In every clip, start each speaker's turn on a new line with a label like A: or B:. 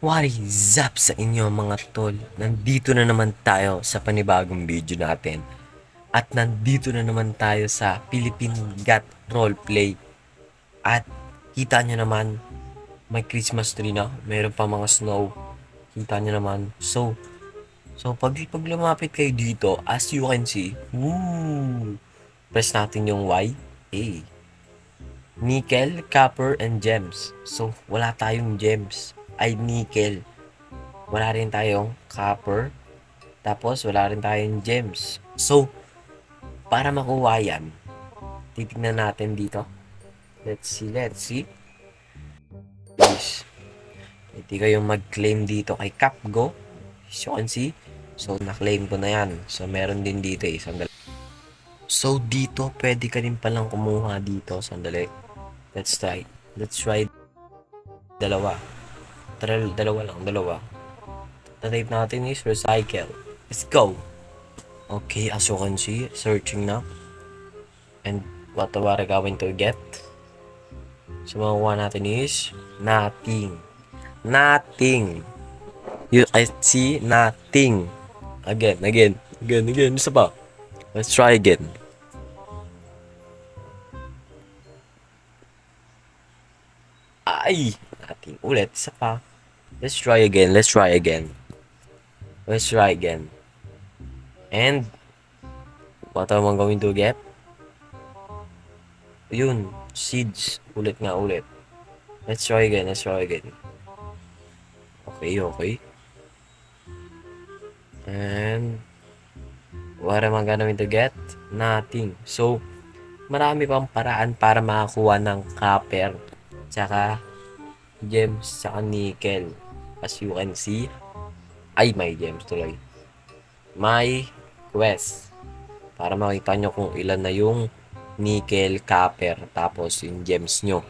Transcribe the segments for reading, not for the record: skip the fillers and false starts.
A: What is up sa inyo mga tol? Nandito na naman tayo sa panibagong video natin. At nandito na naman tayo sa Philippine Got Roleplay. At kita nyo naman, may Christmas tree na. Meron pa mga snow. Kita nyo naman. So pag lumapit kayo dito, as you can see, woo! Press natin yung Y. A. Nickel, copper, and gems. So, wala tayong gems. Ay, nickel. Wala rin tayong copper. Tapos, wala rin tayong gems. So, para makuha yan, titignan natin dito. Let's see. Please. Hindi kayong mag-claim dito kay Capgo. As you can see. So, na-claim ko na yan. So, meron din dito eh. Sandali. So, dito, pwede ka rin palang kumuha dito. Sandali. Let's try dalawa. Dalawa. Type natin is recycle. Let's go. Okay, as you can see, searching na. And what are we going to get? So, makuha natin is nothing. You can see nothing. Again. Isa pa. Let's try again. Ay! Natin ulit. Isa pa. Let's try again. And, what am I going to get? Yun. Seeds. Ulit. Let's try again. Okay. And, what am I going to get? Nothing. So, marami pang paraan para makakuha ng copper, tsaka gems, tsaka nickel. As you can see, ay may gems tuloy. May quest. Para makita nyo kung ilan na yung nickel, copper, tapos yung gems nyo.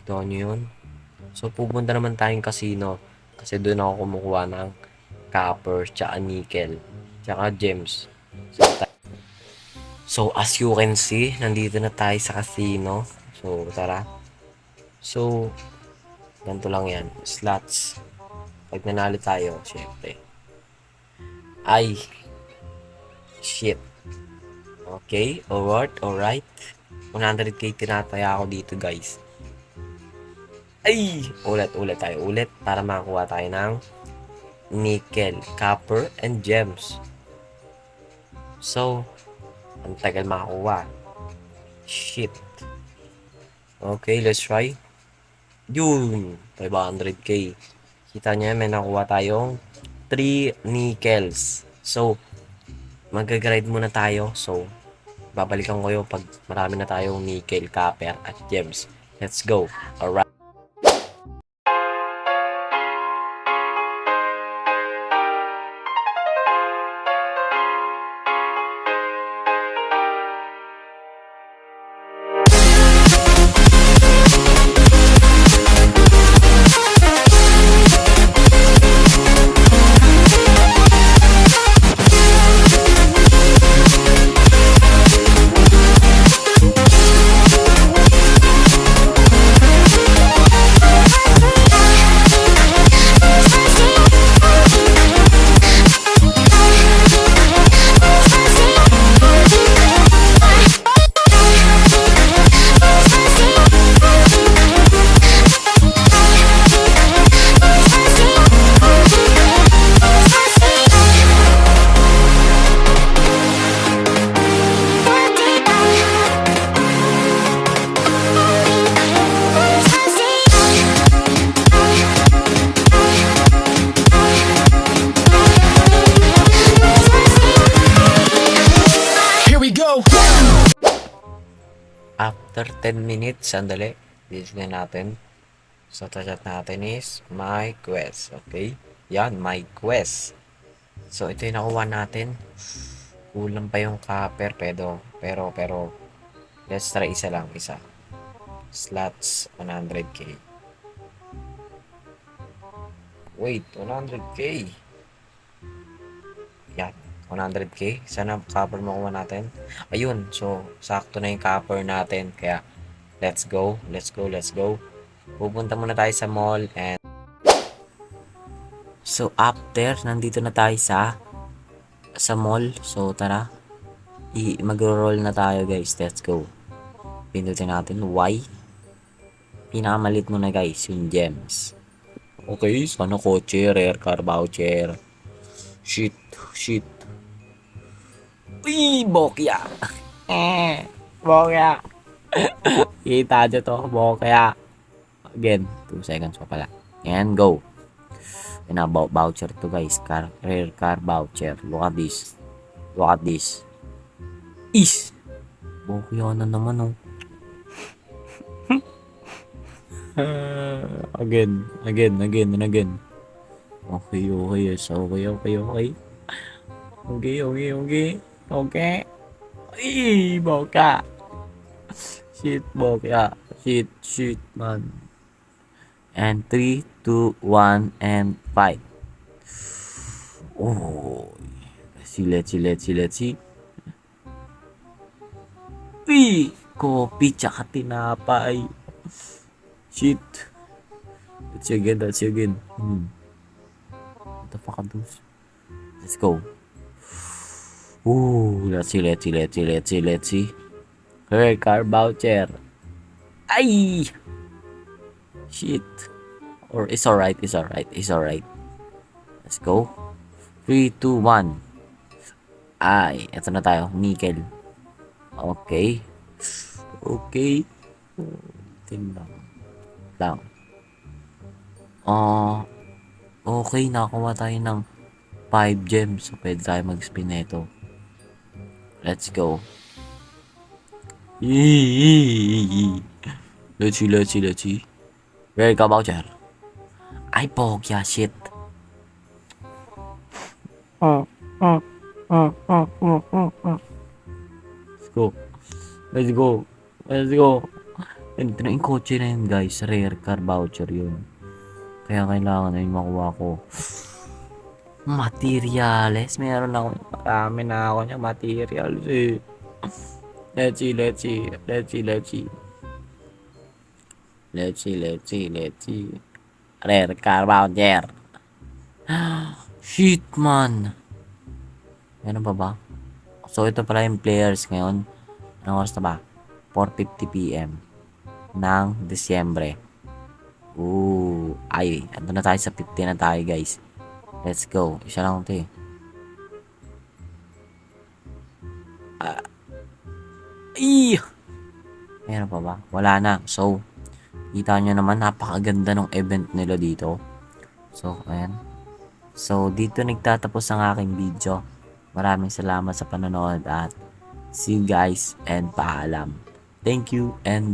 A: Ito nyo yun. So, pupunta naman tayong casino. Kasi doon ako kumukuha ng copper, tsaka nickel, tsaka gems. So, as you can see, nandito na tayo sa casino. So, tara. So, ganito lang yan. Slots. Pag nanalo tayo, syempre. Ay. Shit. Okay. Alright. 100k tinataya ako dito, guys. Ay! Ulit tayo. Para makakuha tayo ng nickel, copper, and gems. So, ang tagal makakuha. Shit. Okay, let's try. Yun. 500k. Kita nyo, may nakuha tayong 3 nickels. So, mag-grind muna tayo. So, babalikan ko yung pag marami na tayong nickel, copper, at gems. Let's go. Alright. After 10 minutes, sandali. Bilisan natin. So, chat natin is my quest. Okay? Yan, my quest. So, ito yung nakuha natin. Kulang pa yung copper, pero, let's try isa. Slots, 100k. Wait, 100k. Yan. 100k. Sana copper makuha natin. Ayun. So, sakto na yung copper natin. Kaya, let's go. Pupunta muna tayo sa mall and
B: So, after, nandito na tayo sa mall. So, tara. Mag-roll na tayo, guys. Let's go. Pindutin natin Y. Pinakamalit muna, guys, yung gems. Okay, sana kotse, rare car voucher. Shit, shit. Uy, bokya. Bokya. Kita nyo to, bokya. Again, 2 seconds pa pala. And go. And about voucher to, guys. Rare car voucher. Look at this. Look at this. Is. Bokya na naman, oh. Again, and again. Okay, okay, yes. Okay, okay, okay. Okay, okay, okay. Okay. Ay, bokya. Shit, bokya. Shit, shit, man. And 3, 2, 1, and 5. Oh. Let's see. Uy! Kopi tsaka tinapay. Shit. Let's see again. What the fuck are those? Let's go. Ooh, let's see. Her car voucher. Ay! Shit. Or it's alright. Let's go. 3, 2, 1. Ay, eto na tayo. Nickel. Okay. Tingnan lang. Okay. Nakakuha tayo ng 5 gems. So, pwede tayo mag-spin nito. Let's go. Let's see. Rare ka voucher. Ay, pokya, shit. Let's go. And ito na yung kotse na yun, guys. Rare car voucher yun. Kaya kailangan na yung makuha ko. Materials. Marami na ako niya materials eh. Let's see. Rare car voucher. Shit, man. Meron pa ba? So, ito pala yung players ngayon. Anong oras na ba? 4:50 PM ng Disyembre. Ay, ando na tayo sa 50 na tayo, guys. Let's go. Isa lang ito eh. Meron pa ba? Wala na. So, kita nyo naman, napakaganda ng event nila dito. So, ayan. So, dito nagtatapos ang aking video. Maraming salamat sa panonood at see you guys and paalam. Thank you and